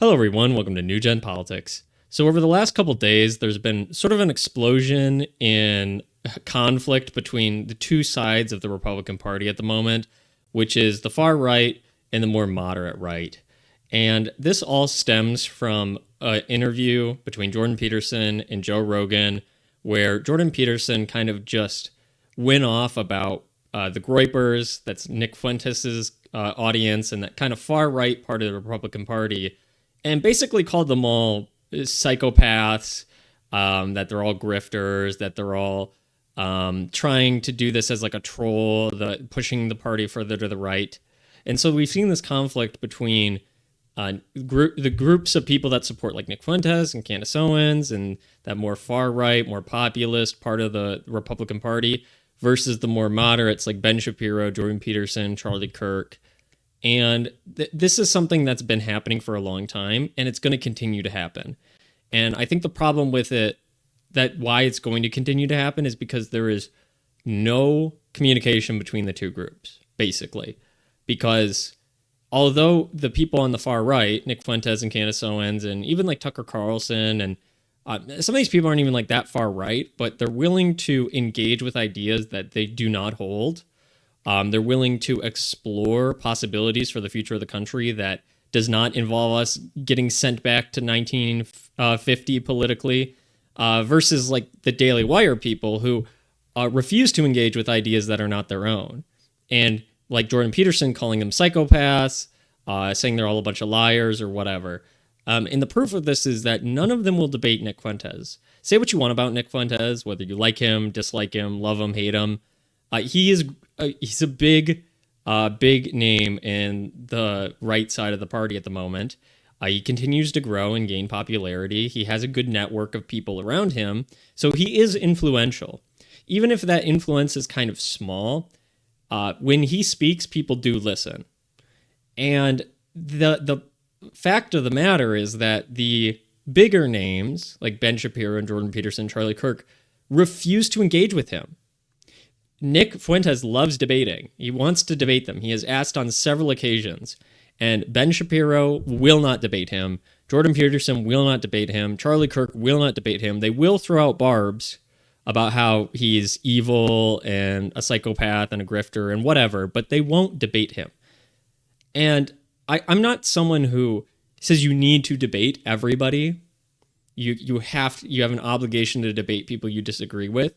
Hello, everyone. Welcome to New Gen Politics. So, over the last couple days, there's been sort of an explosion in conflict between the two sides of the Republican Party at the moment, which is the far right and the more moderate right. And this all stems from an interview between Jordan Peterson and Joe Rogan, where Jordan Peterson kind of just went off about the Groypers, that's Nick Fuentes' audience, and that kind of far right part of the Republican Party, and basically called them all psychopaths, that they're all grifters, that they're all trying to do this as like a troll, pushing the party further to the right. And so we've seen this conflict between the groups of people that support like Nick Fuentes and Candace Owens and that more far right, more populist part of the Republican Party versus the more moderates like Ben Shapiro, Jordan Peterson, Charlie Kirk. And this is something that's been happening for a long time, and it's going to continue to happen. And I think the problem with it, that why it's going to continue to happen, is because there is no communication between the two groups, basically. Because although the people on the far right, Nick Fuentes and Candace Owens, and even like Tucker Carlson, and some of these people aren't even like that far right, but they're willing to engage with ideas that they do not hold. They're willing to explore possibilities for the future of the country that does not involve us getting sent back to 1950 politically, versus like the Daily Wire people who refuse to engage with ideas that are not their own. And like Jordan Peterson calling them psychopaths, saying they're all a bunch of liars or whatever. And the proof of this is that none of them will debate Nick Fuentes. Say what you want about Nick Fuentes, whether you like him, dislike him, love him, hate him. He's a big name in the right side of the party at the moment. He continues to grow and gain popularity. He has a good network of people around him, so he is influential. Even if that influence is kind of small, when he speaks, people do listen. And the fact of the matter is that the bigger names, like Ben Shapiro and Jordan Peterson, Charlie Kirk, refuse to engage with him. Nick Fuentes loves debating. He wants to debate them. He has asked on several occasions. And Ben Shapiro will not debate him. Jordan Peterson will not debate him. Charlie Kirk will not debate him. They will throw out barbs about how he's evil and a psychopath and a grifter and whatever, but they won't debate him. And I'm not someone who says you need to debate everybody. You have an obligation to debate people you disagree with.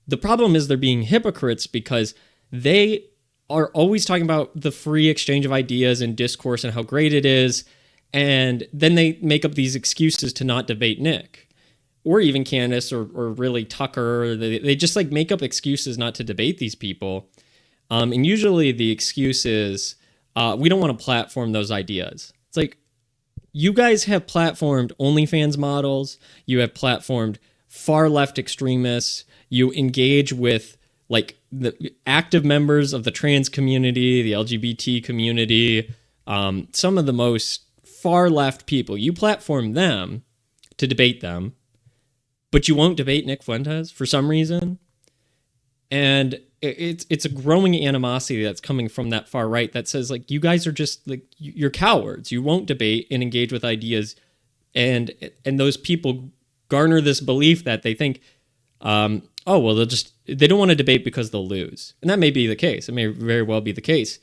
The problem is they're being hypocrites because they are always talking about the free exchange of ideas and discourse and how great it is. And then they make up these excuses to not debate Nick or even Candace or really Tucker. They just like make up excuses not to debate these people. And usually the excuse is, we don't want to platform those ideas. It's like, you guys have platformed OnlyFans models. You have platformed far left extremists. You engage with like the active members of the trans community, the LGBT community, some of the most far left people. You platform them to debate them, but you won't debate Nick Fuentes for some reason. And it's a growing animosity that's coming from that far right that says like, you guys are just like, you're cowards. You won't debate and engage with ideas. And those people garner this belief that they think, oh, well, they don't want to debate because they'll lose. And that may be the case. It may very well be the case,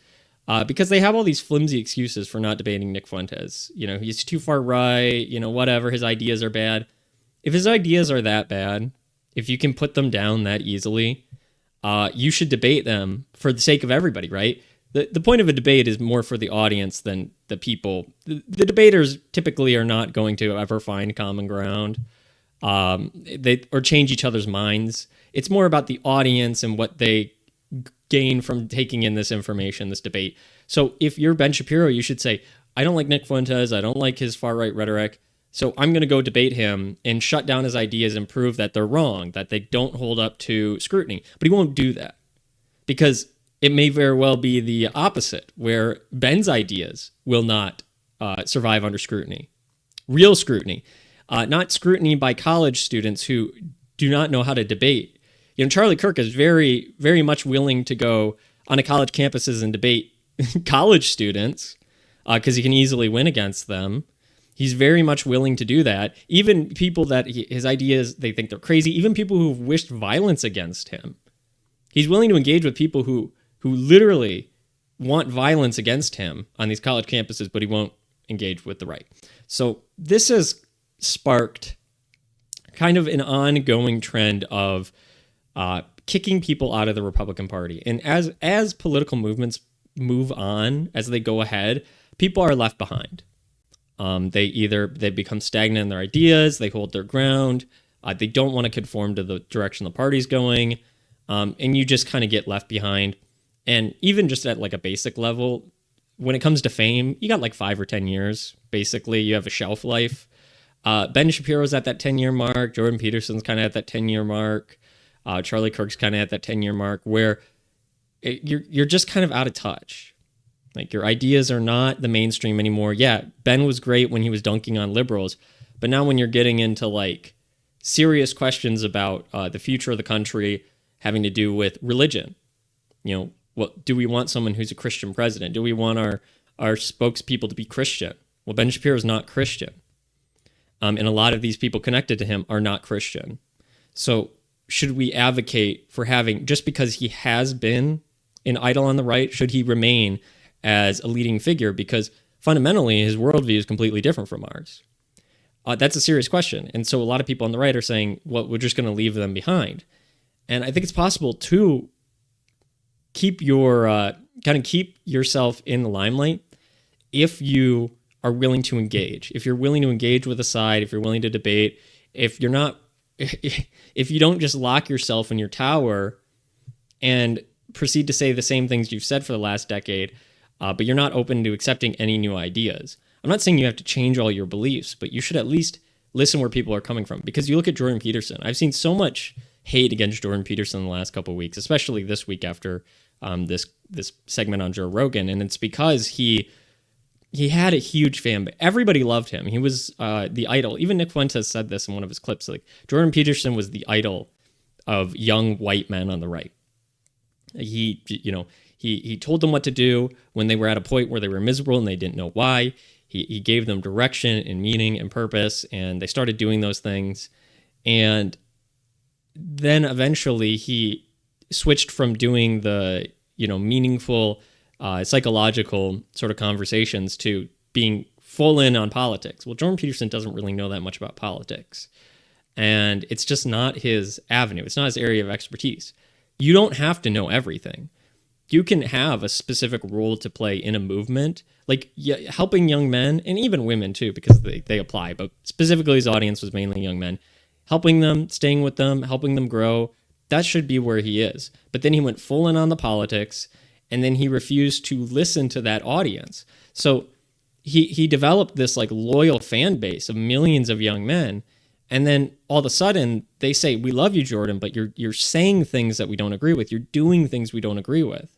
because they have all these flimsy excuses for not debating Nick Fuentes. You know, he's too far right, whatever, his ideas are bad. If his ideas are that bad, if you can put them down that easily, you should debate them for the sake of everybody, right? The point of a debate is more for the audience than the people. The debaters typically are not going to ever find common ground. They change each other's minds. It's more about the audience and what they gain from taking in this information, this debate. So if you're Ben Shapiro, you should say, I don't like Nick Fuentes. I don't like his far right rhetoric. So I'm going to go debate him and shut down his ideas and prove that they're wrong, that they don't hold up to scrutiny. But he won't do that because it may very well be the opposite, where Ben's ideas will not survive under scrutiny, real scrutiny. Not scrutiny by college students who do not know how to debate. Charlie Kirk is very, very much willing to go on a college campuses and debate college students because he can easily win against them. He's very much willing to do that. Even people that his ideas, they think they're crazy, even people who've wished violence against him. He's willing to engage with people who literally want violence against him on these college campuses, but he won't engage with the right. So this has sparked kind of an ongoing trend of kicking people out of the Republican Party. And as political movements move on, as they go ahead, people are left behind. They become stagnant in their ideas, they hold their ground, they don't want to conform to the direction the party's going, and you just kind of get left behind. And even just at like a basic level, when it comes to fame, you got like 5 or 10 years, basically. You have a shelf life. Ben Shapiro's at that 10-year mark, Jordan Peterson's kind of at that 10-year mark, Charlie Kirk's kind of at that 10-year mark, where you're just kind of out of touch. Like, your ideas are not the mainstream anymore. Yeah, Ben was great when he was dunking on liberals, but now when you're getting into like serious questions about the future of the country having to do with religion, what do we want someone who's a Christian president? Do we want our spokespeople to be Christian? Well, Ben Shapiro is not Christian. And a lot of these people connected to him are not Christian. So should we advocate for having, just because he has been an idol on the right, should he remain as a leading figure? Because fundamentally, his worldview is completely different from ours. That's a serious question. And so a lot of people on the right are saying, well, we're just going to leave them behind. And I think it's possible to keep keep yourself in the limelight if you are willing to engage. If you're willing to engage with a side, if you're willing to debate, if you don't just lock yourself in your tower and proceed to say the same things you've said for the last decade, but you're not open to accepting any new ideas. I'm not saying you have to change all your beliefs, but you should at least listen where people are coming from. Because you look at Jordan Peterson. I've seen so much hate against Jordan Peterson in the last couple of weeks, especially this week after this segment on Joe Rogan, and it's because he had a huge fan base. Everybody loved him. He was the idol. Even Nick Fuentes said this in one of his clips. Like, Jordan Peterson was the idol of young white men on the right. He told them what to do when they were at a point where they were miserable and they didn't know why. He gave them direction and meaning and purpose, and they started doing those things. And then eventually he switched from doing the meaningful psychological sort of conversations to being full in on politics. Well, Jordan Peterson doesn't really know that much about politics, and it's just not his avenue. It's not his area of expertise. You don't have to know everything. You can have a specific role to play in a movement, like helping young men, and even women too, because they apply, but specifically his audience was mainly young men, helping them, staying with them, helping them grow. That should be where he is. But then he went full in on the politics, and then he refused to listen to that audience. So he developed this like loyal fan base of millions of young men, and then all of a sudden they say, "We love you, Jordan, but you're saying things that we don't agree with. You're doing things we don't agree with.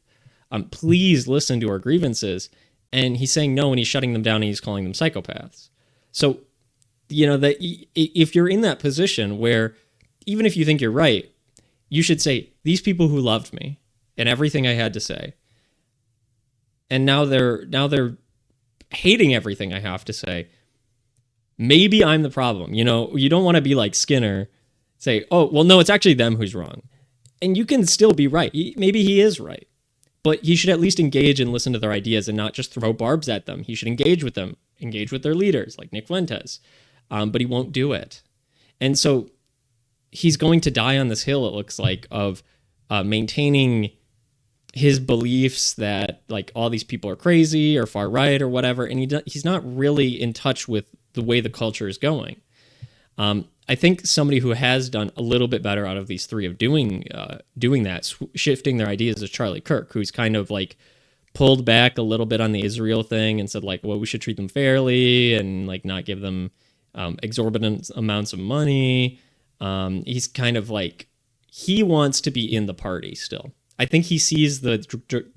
Please listen to our grievances." And he's saying no, and he's shutting them down, and he's calling them psychopaths. So that if you're in that position where even if you think you're right, you should say, these people who loved me and everything I had to say, and now they're hating everything I have to say. Maybe I'm the problem. You don't want to be like Skinner, say, oh, well, no, it's actually them who's wrong. And you can still be right. Maybe he is right. But he should at least engage and listen to their ideas and not just throw barbs at them. He should engage with them, engage with their leaders like Nick Fuentes. But he won't do it. And so he's going to die on this hill, it looks like, of maintaining his beliefs that like all these people are crazy or far right or whatever. And he's not really in touch with the way the culture is going. I think somebody who has done a little bit better out of these three of doing that, shifting their ideas, is Charlie Kirk, who's kind of like pulled back a little bit on the Israel thing and said like, well, we should treat them fairly and like not give them exorbitant amounts of money. He's kind of like, he wants to be in the party still. I think he sees the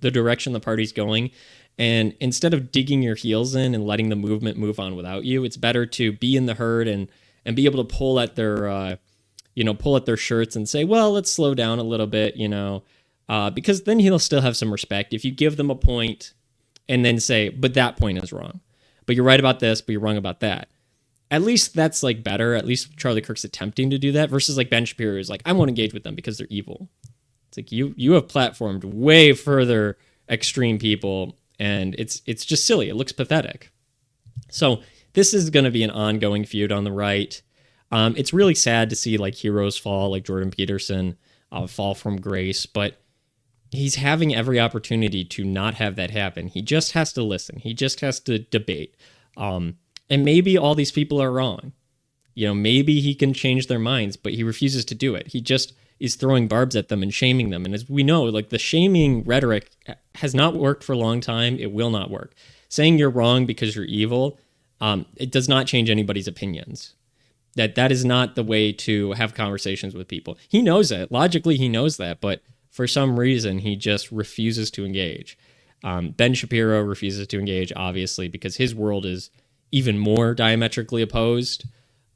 direction the party's going, and instead of digging your heels in and letting the movement move on without you, it's better to be in the herd and be able to pull at their shirts and say, well, let's slow down a little bit, because then he'll still have some respect. If you give them a point and then say, but that point is wrong. but you're right about this, but you're wrong about that. At least that's like better. At least Charlie Kirk's attempting to do that versus like Ben Shapiro is like, I won't engage with them because they're evil. It's like you have platformed way further extreme people, and it's just silly. It looks pathetic. So this is going to be an ongoing feud on the right. It's really sad to see like heroes fall, like Jordan Peterson fall from grace, but he's having every opportunity to not have that happen. He just has to listen. He just has to debate. And maybe all these people are wrong. You know, maybe he can change their minds, but he refuses to do it. He just is throwing barbs at them and shaming them. And as we know, like the shaming rhetoric has not worked for a long time. It will not work. Saying you're wrong because you're evil, it does not change anybody's opinions. That is not the way to have conversations with people. He knows it. Logically, he knows that, but for some reason, he just refuses to engage. Ben Shapiro refuses to engage, obviously, because his world is even more diametrically opposed.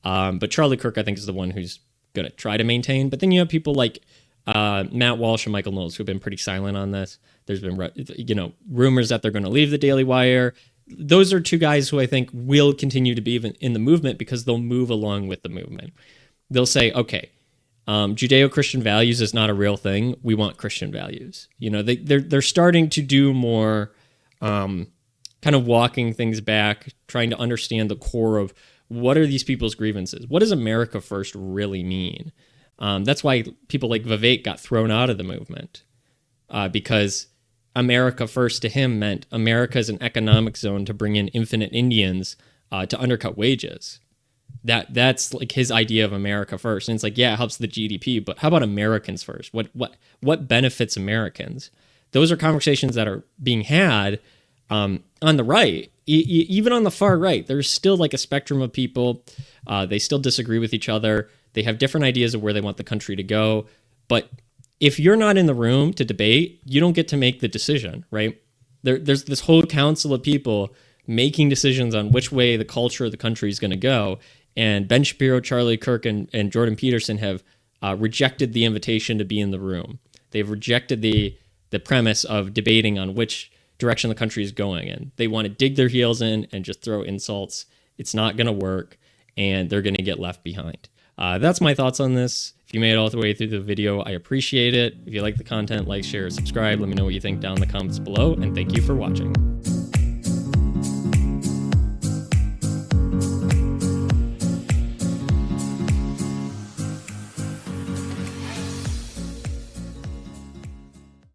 But Charlie Kirk, I think, is the one who's going to try to maintain. But then you have people like Matt Walsh and Michael Knowles, who have been pretty silent on this. There's been, rumors that they're going to leave the Daily Wire. Those are two guys who I think will continue to be in the movement because they'll move along with the movement. They'll say, okay, Judeo-Christian values is not a real thing. We want Christian values. They're starting to do more kind of walking things back, trying to understand the core of what are these people's grievances? What does America first really mean? That's why people like Vivek got thrown out of the movement because America first to him meant America is an economic zone to bring in infinite Indians to undercut wages. That's like his idea of America first. And it's like, yeah, it helps the GDP, but how about Americans first? What benefits Americans? Those are conversations that are being had on the right. Even on the far right, there's still like a spectrum of people. They still disagree with each other. They have different ideas of where they want the country to go. But if you're not in the room to debate, you don't get to make the decision, right? There's this whole council of people making decisions on which way the culture of the country is going to go. And Ben Shapiro, Charlie Kirk, and Jordan Peterson have rejected the invitation to be in the room. They've rejected the premise of debating on which direction the country is going in. They want to dig their heels in and just throw insults. It's not going to work, and they're going to get left behind. That's my thoughts on this. If you made it all the way through the video, I appreciate it. If you like the content, like, share, subscribe. Let me know what you think down in the comments below, and thank you for watching.